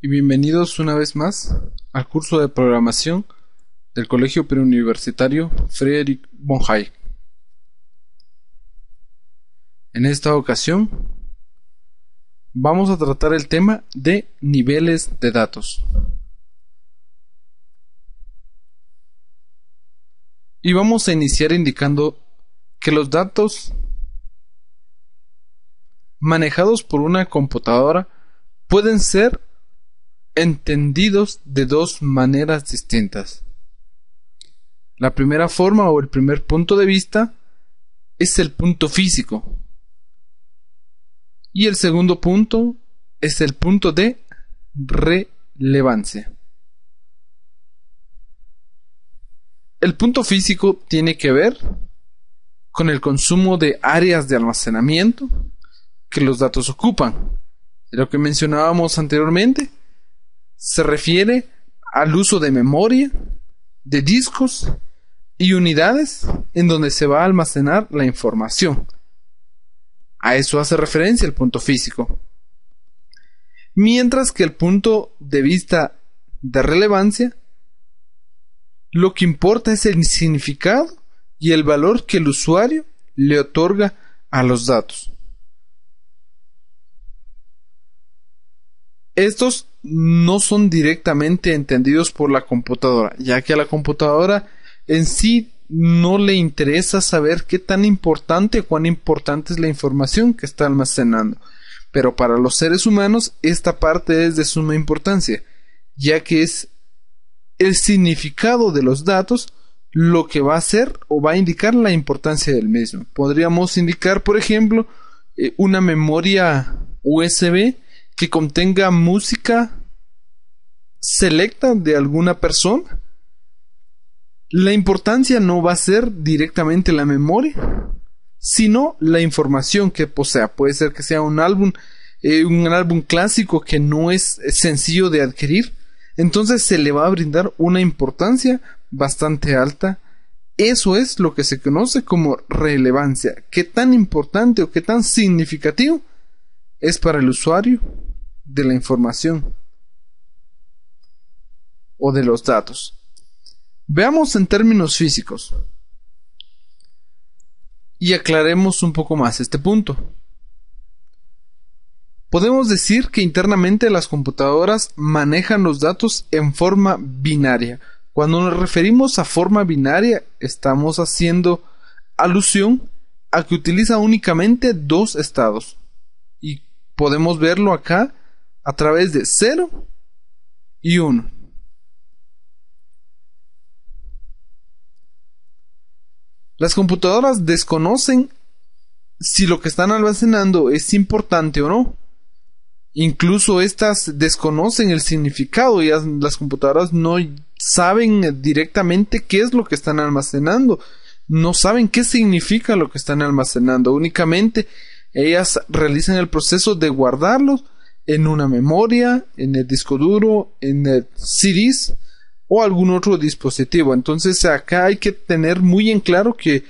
Y bienvenidos una vez más al curso de programación del Colegio Preuniversitario Friedrich von Hayek. En esta ocasión vamos a tratar el tema de niveles de datos. Y vamos a iniciar indicando que los datos manejados por una computadora pueden ser entendidos de dos maneras distintas. La primera forma o el primer punto de vista es el punto físico y el segundo punto es el punto de relevancia. El punto físico tiene que ver con el consumo de áreas de almacenamiento que los datos ocupan. Lo que mencionábamos anteriormente se refiere al uso de memoria, de discos y unidades en donde se va a almacenar la información. A eso hace referencia el punto físico. Mientras que el punto de vista de relevancia, lo que importa es el significado y el valor que el usuario le otorga a los datos. Estos no son directamente entendidos por la computadora, ya que a la computadora en sí no le interesa saber qué tan importante o cuán importante es la información que está almacenando. Pero para los seres humanos esta parte es de suma importancia, ya que es el significado de los datos lo que va a hacer o va a indicar la importancia del mismo. Podríamos indicar, por ejemplo, una memoria USB que contenga música selecta de alguna persona. La importancia no va a ser directamente la memoria, sino la información que posea. Puede ser que sea un álbum clásico que no es sencillo de adquirir. Entonces se le va a brindar una importancia bastante alta. Eso es lo que se conoce como relevancia. ¿Qué tan importante o qué tan significativo es para el usuario de la información o de los datos? Veamos en términos físicos y aclaremos un poco más este punto. Podemos decir que internamente las computadoras manejan los datos en forma binaria. Cuando nos referimos a forma binaria, estamos haciendo alusión a que utiliza únicamente dos estados. Y podemos verlo acá a través de 0 y 1. Las computadoras desconocen si lo que están almacenando es importante o no. Incluso estas desconocen el significado y las computadoras no saben directamente qué es lo que están almacenando. No saben qué significa lo que están almacenando. Únicamente ellas realizan el proceso de guardarlos en una memoria, en el disco duro, en el CDs o algún otro dispositivo. Entonces acá hay que tener muy en claro que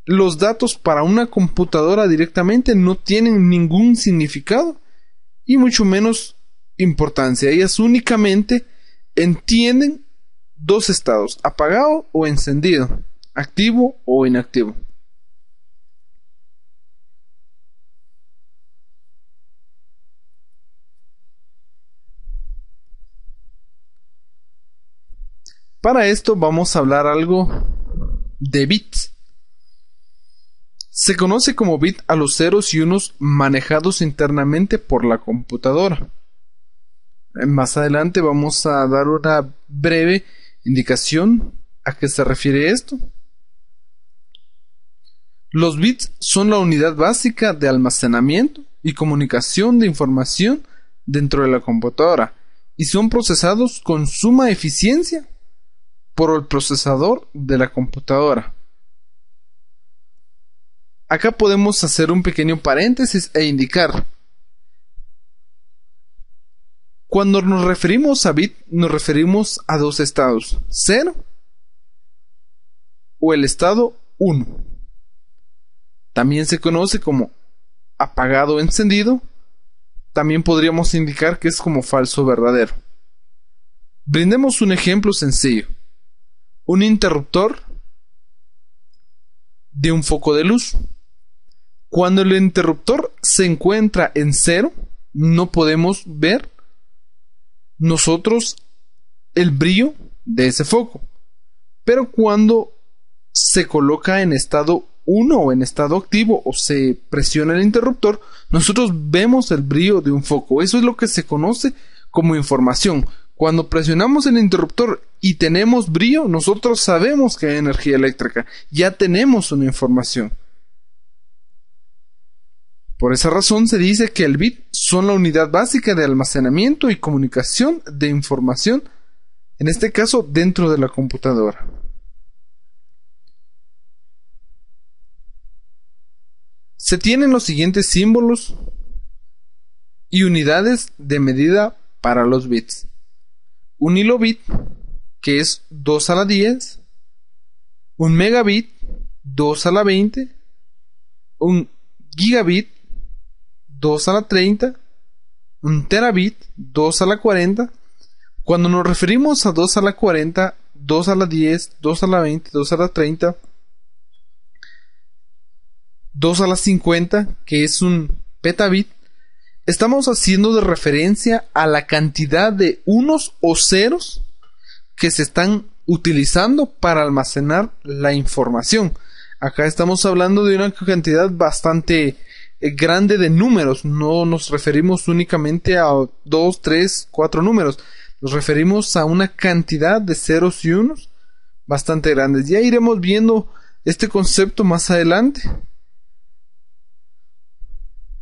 los datos para una computadora directamente no tienen ningún significado y mucho menos importancia. Ellas únicamente entienden dos estados: apagado o encendido, activo o inactivo. Para esto vamos a hablar algo de bits. Se conoce como bit a los ceros y unos manejados internamente por la computadora. Más adelante vamos a dar una breve indicación a qué se refiere esto. Los bits son la unidad básica de almacenamiento y comunicación de información dentro de la computadora y son procesados con suma eficiencia por el procesador de la computadora. Acá podemos hacer un pequeño paréntesis e indicar: cuando nos referimos a bit, nos referimos a dos estados: 0 o el estado 1. También se conoce como apagado o encendido también podríamos indicar que es como falso verdadero. Brindemos un ejemplo sencillo. Un interruptor de un foco de luz. Cuando el interruptor se encuentra en cero, no podemos ver nosotros el brillo de ese foco. Pero cuando se coloca en estado 1 o en estado activo o se presiona el interruptor, nosotros vemos el brillo de un foco. Eso es lo que se conoce como información. Cuando presionamos el interruptor y tenemos brillo, nosotros sabemos que hay energía eléctrica. Ya tenemos una información. Por esa razón se dice que el bit son la unidad básica de almacenamiento y comunicación de información, en este caso dentro de la computadora. Se tienen los siguientes símbolos y unidades de medida para los bits. Un hilobit, que es 2 a la 10, un megabit, 2 a la 20, un gigabit, 2 a la 30, un terabit, 2 a la 40. Cuando nos referimos a 2 a la 40, 2 a la 10, 2 a la 20, 2 a la 30, 2 a la 50, que es un petabit, estamos haciendo de referencia a la cantidad de unos o ceros que se están utilizando para almacenar la información. Acá estamos hablando de una cantidad bastante grande de números. No nos referimos únicamente a 2, 3, 4 números. Nos referimos a una cantidad de ceros y unos bastante grandes. Ya iremos viendo este concepto más adelante.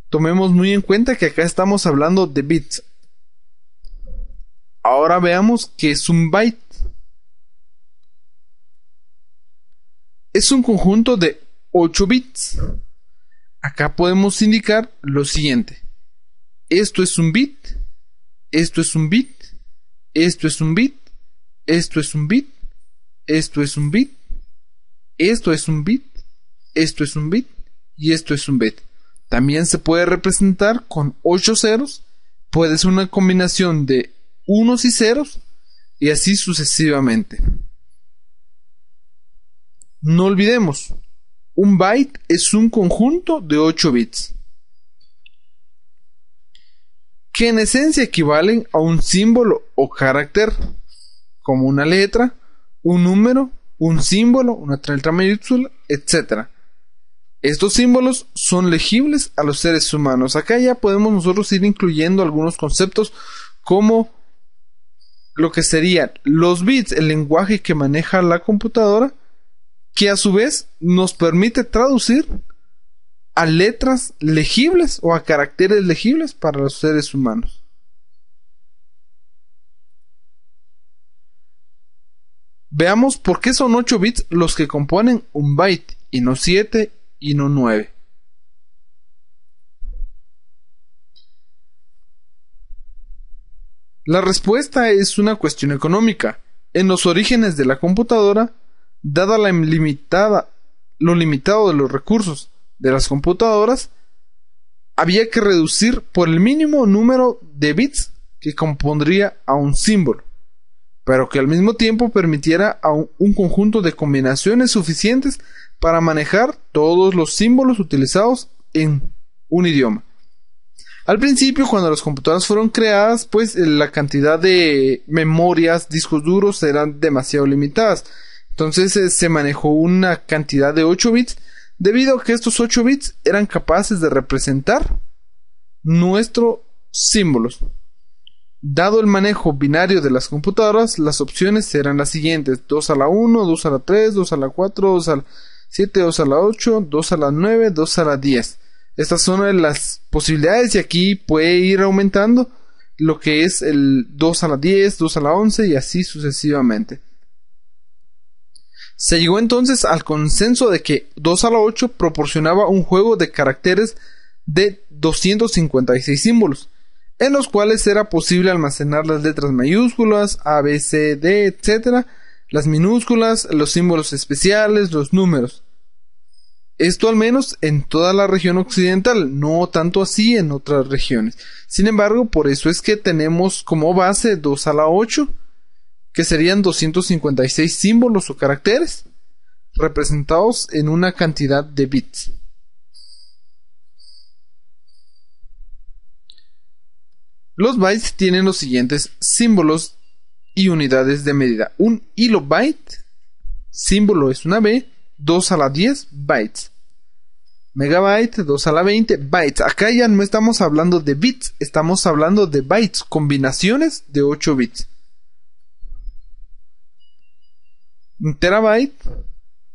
Tomemos muy en cuenta que acá estamos hablando de bits. Ahora veamos qué es un byte. Es un conjunto de 8 bits. Acá podemos indicar lo siguiente. Esto es un bit. Esto es un bit. Esto es un bit. Esto es un bit. Esto es un bit. Esto es un bit. Esto es un bit. Y esto es un bit. También se puede representar con 8 ceros. Puede ser una combinación de unos y ceros. Y así sucesivamente. No olvidemos, un byte es un conjunto de 8 bits, que en esencia equivalen a un símbolo o carácter, como una letra, un número, un símbolo, una letra mayúscula, etc. Estos símbolos son legibles a los seres humanos. Acá ya podemos nosotros ir incluyendo algunos conceptos como lo que serían los bits, el lenguaje que maneja la computadora, que a su vez nos permite traducir a letras legibles o a caracteres legibles para los seres humanos. Veamos por qué son 8 bits los que componen un byte y no 7 y no 9. La respuesta es una cuestión económica. En los orígenes de la computadora, dada lo limitado de los recursos de las computadoras, había que reducir por el mínimo número de bits que compondría a un símbolo, pero que al mismo tiempo permitiera a un conjunto de combinaciones suficientes para manejar todos los símbolos utilizados en un idioma. Al principio, cuando las computadoras fueron creadas, pues la cantidad de memorias, discos duros eran demasiado limitadas. Entonces se manejó una cantidad de 8 bits debido a que estos 8 bits eran capaces de representar nuestros símbolos. Dado el manejo binario de las computadoras, las opciones eran las siguientes: 2 a la 1, 2 a la 3, 2 a la 4, 2 a la 7, 2 a la 8, 2 a la 9, 2 a la 10. Estas son las posibilidades y aquí puede ir aumentando lo que es el 2 a la 10, 2 a la 11 y así sucesivamente. Se llegó entonces al consenso de que 2 a la 8 proporcionaba un juego de caracteres de 256 símbolos, en los cuales era posible almacenar las letras mayúsculas, A, B, C, D, etc., las minúsculas, los símbolos especiales, los números. Esto al menos en toda la región occidental, no tanto así en otras regiones. Sin embargo, por eso es que tenemos como base 2 a la 8, que serían 256 símbolos o caracteres, representados en una cantidad de bits. Los bytes tienen los siguientes símbolos y unidades de medida. Un kilobyte, símbolo es una B, 2 a la 10 bytes. Megabyte, 2 a la 20 bytes. Acá ya no estamos hablando de bits, estamos hablando de bytes, combinaciones de 8 bits. Un terabyte,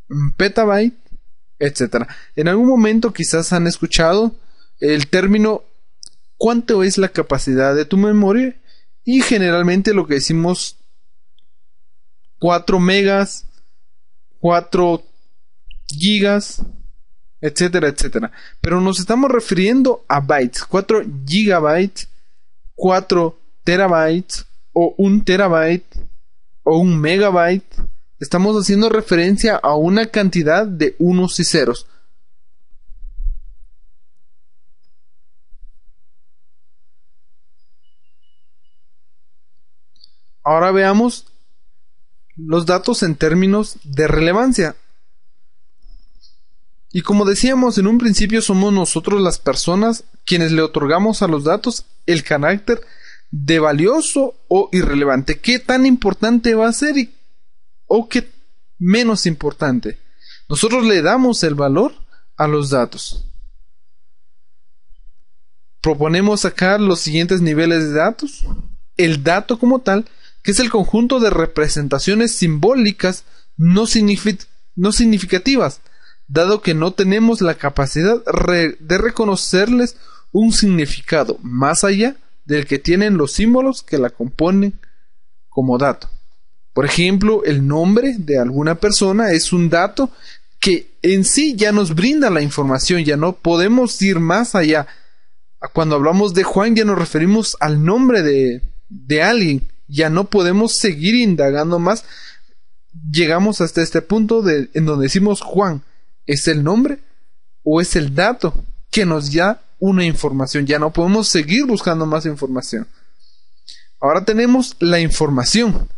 un petabyte, etc. En algún momento quizás han escuchado el término ¿cuánto es la capacidad de tu memoria? Y generalmente lo que decimos 4 megas, 4 gigas, etcétera, etcétera. Pero nos estamos refiriendo a bytes, 4 gigabytes, 4 terabytes, o 1 terabyte, o 1 megabyte. Estamos haciendo referencia a una cantidad de unos y ceros. Ahora veamos los datos en términos de relevancia. Y como decíamos en un principio, somos nosotros las personas quienes le otorgamos a los datos el carácter de valioso o irrelevante. ¿Qué tan importante va a ser o qué menos importante? Nosotros le damos el valor a los datos. Proponemos acá los siguientes niveles de datos. El dato como tal, que es el conjunto de representaciones simbólicas no significativas, dado que no tenemos la capacidad de reconocerles un significado más allá del que tienen los símbolos que la componen como dato. Por ejemplo, el nombre de alguna persona es un dato que en sí ya nos brinda la información, ya no podemos ir más allá. Cuando hablamos de Juan ya nos referimos al nombre de alguien, ya no podemos seguir indagando más. Llegamos hasta este punto en donde decimos Juan. ¿Es el nombre o es el dato que nos da una información? Ya no podemos seguir buscando más información. Ahora tenemos la información,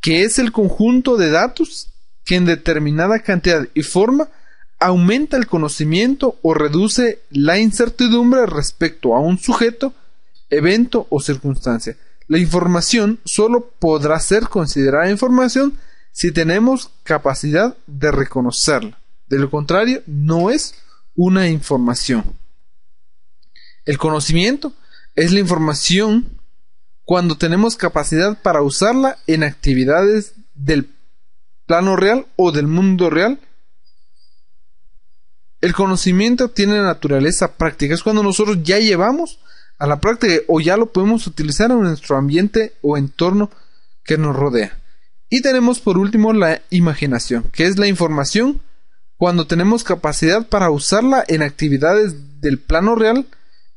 que es el conjunto de datos que en determinada cantidad y forma aumenta el conocimiento o reduce la incertidumbre respecto a un sujeto, evento o circunstancia. La información solo podrá ser considerada información si tenemos capacidad de reconocerla. De lo contrario, no es una información. El conocimiento es la información cuando tenemos capacidad para usarla en actividades del plano real o del mundo real. El conocimiento tiene naturaleza práctica. Es cuando nosotros ya llevamos a la práctica o ya lo podemos utilizar en nuestro ambiente o entorno que nos rodea. Y tenemos por último la imaginación, que es la información cuando tenemos capacidad para usarla en actividades del plano real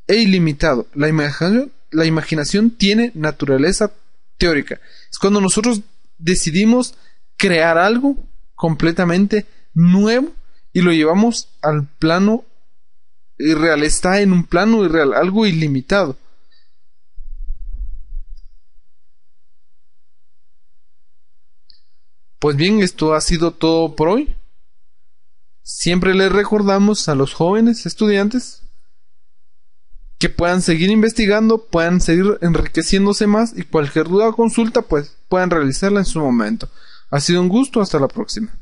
e ilimitado. La imaginación tiene naturaleza teórica. Es cuando nosotros decidimos crear algo completamente nuevo y lo llevamos al plano irreal. Está en un plano irreal, algo ilimitado. Pues bien, esto ha sido todo por hoy. Siempre les recordamos a los jóvenes estudiantes que puedan seguir investigando, puedan seguir enriqueciéndose más y cualquier duda o consulta pues puedan realizarla en su momento. Ha sido un gusto, hasta la próxima.